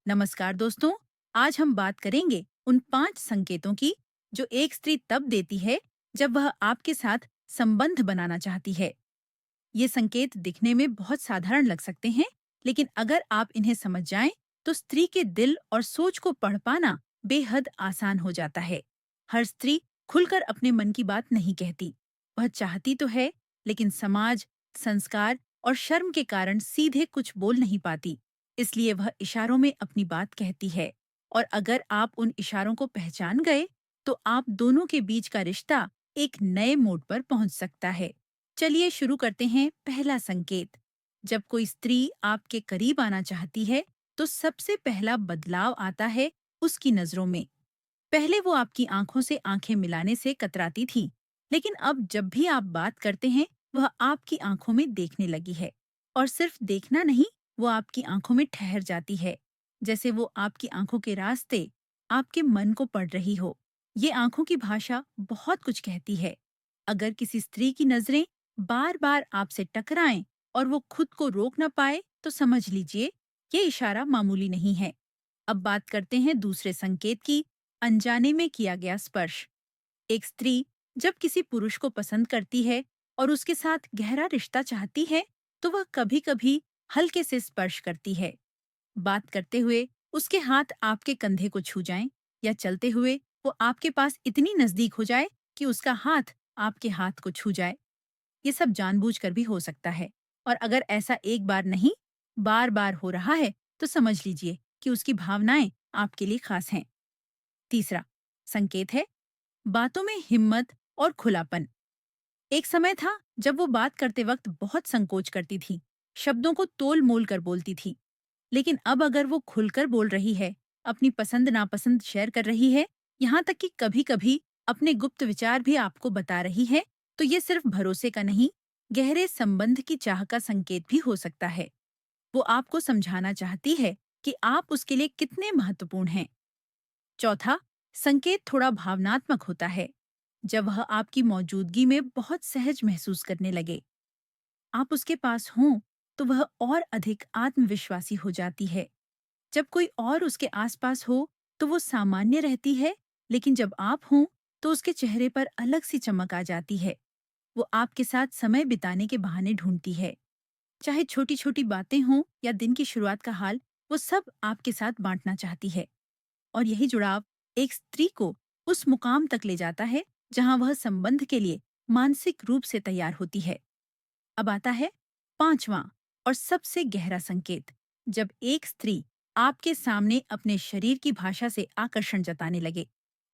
नमस्कार दोस्तों। आज हम बात करेंगे उन 5 संकेतों की जो एक स्त्री तब देती है जब वह आपके साथ संबंध बनाना चाहती है। ये संकेत दिखने में बहुत साधारण लग सकते हैं, लेकिन अगर आप इन्हें समझ जाएं, तो स्त्री के दिल और सोच को पढ़ पाना बेहद आसान हो जाता है। हर स्त्री खुलकर अपने मन की बात नहीं कहती। वह चाहती तो है, लेकिन समाज, संस्कार और शर्म के कारण सीधे कुछ बोल नहीं पाती। इसलिए वह इशारों में अपनी बात कहती है। और अगर आप उन इशारों को पहचान गए, तो आप दोनों के बीच का रिश्ता एक नए मोड़ पर पहुंच सकता है। चलिए शुरू करते हैं। पहला संकेत। जब कोई स्त्री आपके करीब आना चाहती है, तो सबसे पहला बदलाव आता है उसकी नजरों में। पहले वो आपकी आंखों से आंखें मिलाने से कतराती थी, लेकिन अब जब भी आप बात करते हैं, वह आपकी आंखों में देखने लगी है। और सिर्फ देखना नहीं, वो आपकी आंखों में ठहर जाती है, जैसे वो आपकी आंखों के रास्ते आपके मन को पढ़ रही हो। ये आंखों की भाषा बहुत कुछ कहती है। अगर किसी स्त्री की नजरें बार बार आपसे टकराएं और वो खुद को रोक ना पाए, तो समझ लीजिए ये इशारा मामूली नहीं है। अब बात करते हैं दूसरे संकेत की। अनजाने में किया गया स्पर्श। एक स्त्री जब किसी पुरुष को पसंद करती है और उसके साथ गहरा रिश्ता चाहती है, तो वह कभी कभी हल्के से स्पर्श करती है। बात करते हुए उसके हाथ आपके कंधे को छू जाएं, या चलते हुए वो आपके पास इतनी नजदीक हो जाए कि उसका हाथ आपके हाथ को छू जाए। ये सब जानबूझकर भी हो सकता है। और अगर ऐसा एक बार नहीं, बार बार हो रहा है, तो समझ लीजिए कि उसकी भावनाएं आपके लिए खास हैं। तीसरा संकेत है बातों में हिम्मत और खुलापन। एक समय था जब वो बात करते वक्त बहुत संकोच करती थी, शब्दों को तोल मोल कर बोलती थी। लेकिन अब अगर वो खुलकर बोल रही है, अपनी पसंद नापसंद शेयर कर रही है, यहाँ तक कि कभी कभी अपने गुप्त विचार भी आपको बता रही है, तो ये सिर्फ भरोसे का नहीं, गहरे संबंध की चाह का संकेत भी हो सकता है। वो आपको समझाना चाहती है कि आप उसके लिए कितने महत्वपूर्ण हैं। चौथा संकेत थोड़ा भावनात्मक होता है। जब वह आपकी मौजूदगी में बहुत सहज महसूस करने लगे, आप उसके पास हों, तो वह और अधिक आत्मविश्वासी हो जाती है। जब कोई और उसके आसपास हो, तो वो सामान्य रहती है, लेकिन जब आप हों, तो उसके चेहरे पर अलग सी चमक आ जाती है। वो आपके साथ समय बिताने के बहाने ढूंढती है। चाहे छोटी छोटी बातें हों या दिन की शुरुआत का हाल, वो सब आपके साथ बांटना चाहती है। और यही जुड़ाव एक स्त्री को उस मुकाम तक ले जाता है जहां वह संबंध के लिए मानसिक रूप से तैयार होती है। अब आता है पांचवां और सबसे गहरा संकेत। जब एक स्त्री आपके सामने अपने शरीर की भाषा से आकर्षण जताने लगे।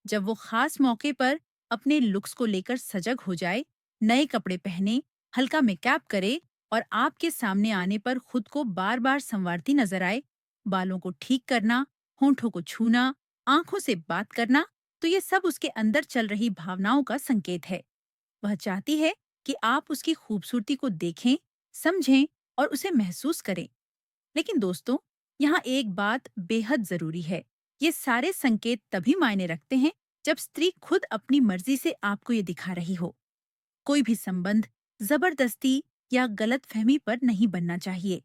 जब वो खास मौके पर अपने लुक्स को लेकर सजग हो जाए, नए कपड़े पहने, हल्का मेकअप करे और आपके सामने आने पर खुद को बार बार संवारती नजर आए, बालों को ठीक करना, होंठों को छूना, आंखों से बात करना, तो ये सब उसके अंदर चल रही भावनाओं का संकेत है। वह चाहती है कि आप उसकी खूबसूरती को देखें, समझें और उसे महसूस करें। लेकिन दोस्तों, यहाँ एक बात बेहद जरूरी है। ये सारे संकेत तभी मायने रखते हैं जब स्त्री खुद अपनी मर्जी से आपको ये दिखा रही हो। कोई भी संबंध जबरदस्ती या गलतफहमी पर नहीं बनना चाहिए।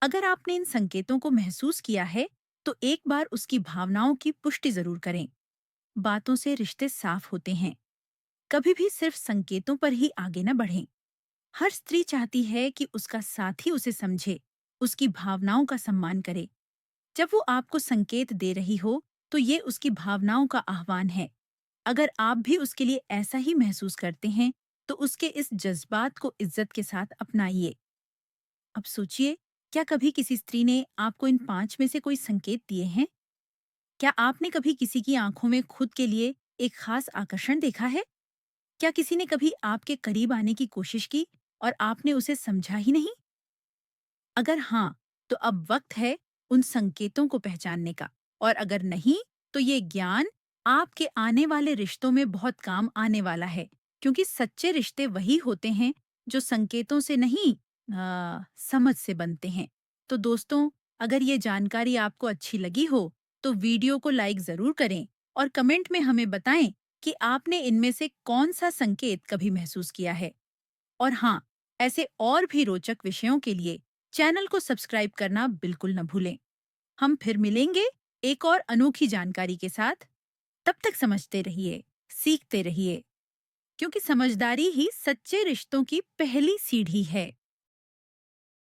अगर आपने इन संकेतों को महसूस किया है, तो एक बार उसकी भावनाओं की पुष्टि जरूर करें। बातों से रिश्ते साफ होते हैं। कभी भी सिर्फ संकेतों पर ही आगे न बढ़ें। हर स्त्री चाहती है कि उसका साथी उसे समझे, उसकी भावनाओं का सम्मान करे। जब वो आपको संकेत दे रही हो, तो ये उसकी भावनाओं का आह्वान है। अगर आप भी उसके लिए ऐसा ही महसूस करते हैं, तो उसके इस जज्बात को इज्जत के साथ अपनाइए। अब सोचिए, क्या कभी किसी स्त्री ने आपको इन 5 में से कोई संकेत दिए हैं? क्या आपने कभी किसी की आंखों में खुद के लिए एक खास आकर्षण देखा है? क्या किसी ने कभी आपके करीब आने की कोशिश की और आपने उसे समझा ही नहीं? अगर हाँ, तो अब वक्त है उन संकेतों को पहचानने का। और अगर नहीं, तो ये ज्ञान आपके आने वाले रिश्तों में बहुत काम आने वाला है। क्योंकि सच्चे रिश्ते वही होते हैं जो संकेतों से नहीं, समझ से बनते हैं। तो दोस्तों, अगर ये जानकारी आपको अच्छी लगी हो, तो वीडियो को लाइक जरूर करें और कमेंट में हमें बताएं कि आपने इनमें से कौन सा संकेत कभी महसूस किया है। और हाँ, ऐसे और भी रोचक विषयों के लिए चैनल को सब्सक्राइब करना बिल्कुल न भूलें। हम फिर मिलेंगे एक और अनोखी जानकारी के साथ। तब तक समझते रहिए, सीखते रहिए, क्योंकि समझदारी ही सच्चे रिश्तों की पहली सीढ़ी है।